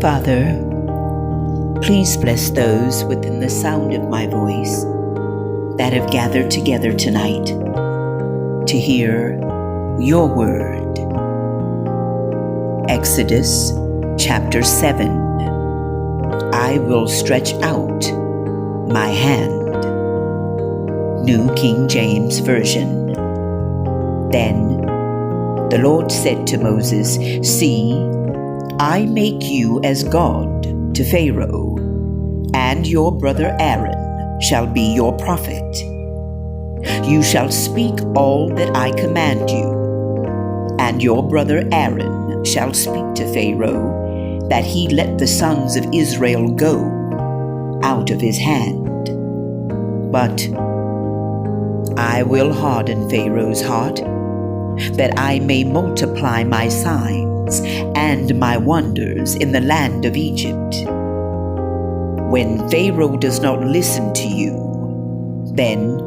Father, please bless those within the sound of my voice that have gathered together tonight to hear your word. Exodus chapter 7. I will stretch out my hand. New King James Version. Then the Lord said to Moses, "See, I make you as God to Pharaoh, and your brother Aaron shall be your prophet. You shall speak all that I command you, and your brother Aaron shall speak to Pharaoh, that he let the sons of Israel go out of his hand. But I will harden Pharaoh's heart, that I may multiply my signs and my wonders in the land of Egypt. When Pharaoh does not listen to you, then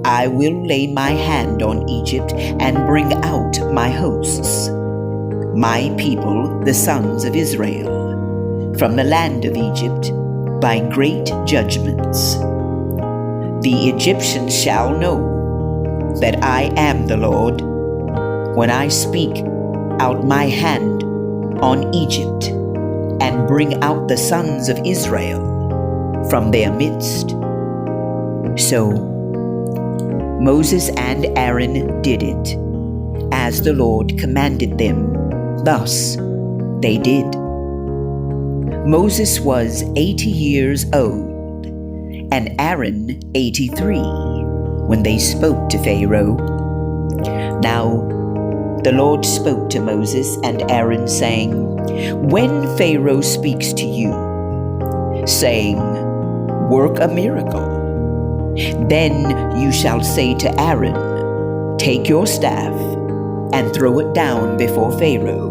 I will lay my hand on Egypt and bring out my hosts, my people, the sons of Israel, from the land of Egypt by great judgments. The Egyptians shall know that I am the Lord when I speak out my hand on Egypt and bring out the sons of Israel from their midst." So Moses and Aaron did it, as the Lord commanded them. Thus they did. Moses was 80 years old, and Aaron 83, when they spoke to Pharaoh. Now the Lord spoke to Moses and Aaron, saying, "When Pharaoh speaks to you, saying, 'Work a miracle,' then you shall say to Aaron, 'Take your staff and throw it down before Pharaoh,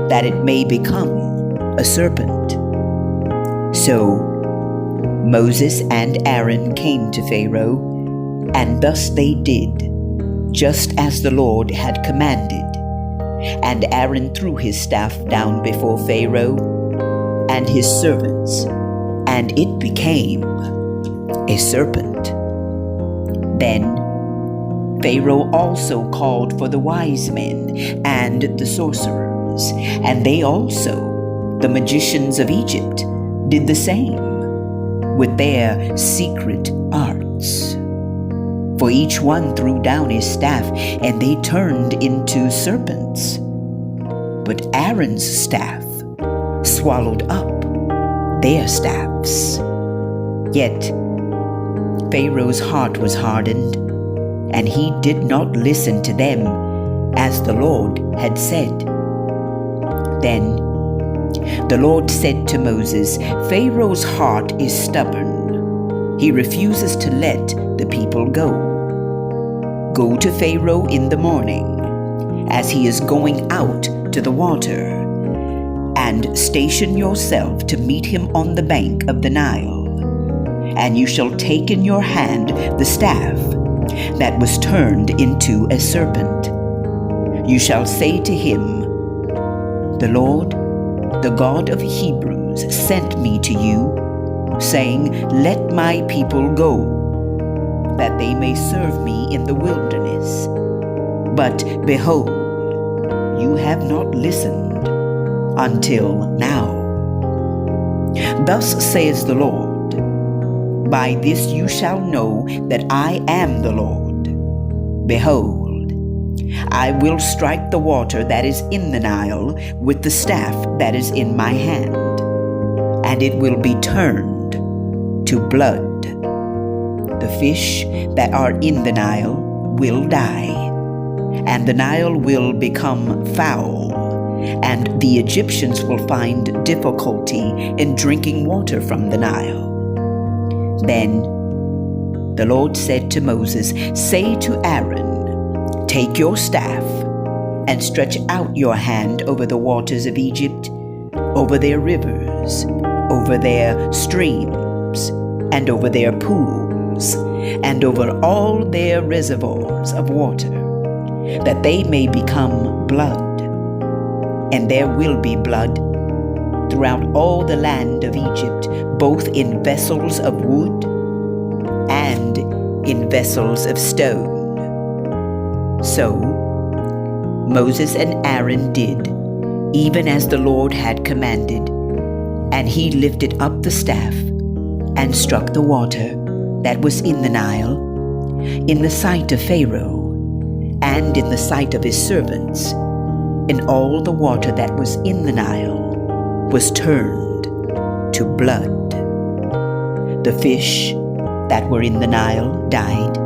that it may become a serpent.'" So Moses and Aaron came to Pharaoh, and thus they did, just as the Lord had commanded. And Aaron threw his staff down before Pharaoh and his servants, and it became a serpent. Then Pharaoh also called for the wise men and the sorcerers, and they also, the magicians of Egypt, did the same with their secret arts. For each one threw down his staff, and they turned into serpents. But Aaron's staff swallowed up their staffs. Yet Pharaoh's heart was hardened, and he did not listen to them, as the Lord had said. Then the Lord said to Moses, "Pharaoh's heart is stubborn. He refuses to let the people go. Go to Pharaoh in the morning, as he is going out to the water, and station yourself to meet him on the bank of the Nile. And you shall take in your hand the staff that was turned into a serpent. You shall say to him, 'The Lord, the God of Hebrews, sent me to you, saying, Let my people go, that they may serve me in the wilderness. But behold, you have not listened until now. Thus says the Lord, by this you shall know that I am the Lord. Behold, I will strike the water that is in the Nile with the staff that is in my hand, and it will be turned to blood. The fish that are in the Nile will die, and the Nile will become foul, and the Egyptians will find difficulty in drinking water from the Nile." Then the Lord said to Moses, "Say to Aaron, take your staff and stretch out your hand over the waters of Egypt, over their rivers, over their streams, and over their pools, and over all their reservoirs of water, that they may become blood. And there will be blood throughout all the land of Egypt, both in vessels of wood and in vessels of stone. So Moses and Aaron did, even as the Lord had commanded, and he lifted up the staff and struck the water that was in the Nile, in the sight of Pharaoh, and in the sight of his servants, and all the water that was in the Nile was turned to blood. The fish that were in the Nile died,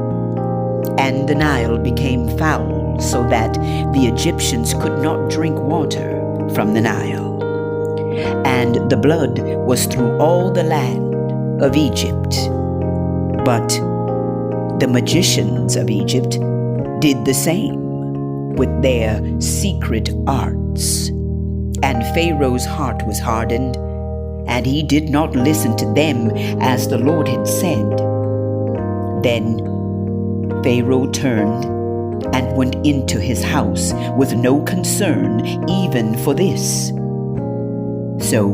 and the Nile became foul, so that the Egyptians could not drink water from the Nile. And the blood was through all the land of Egypt. But the magicians of Egypt did the same with their secret arts. And Pharaoh's heart was hardened, and he did not listen to them as the Lord had said. Then Pharaoh turned and went into his house with no concern even for this. So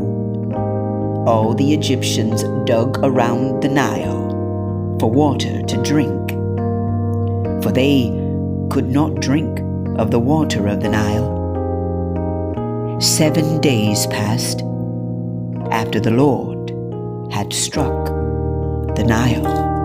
all the Egyptians dug around the Nile for water to drink, for they could not drink of the water of the Nile. 7 days passed after the Lord had struck the Nile.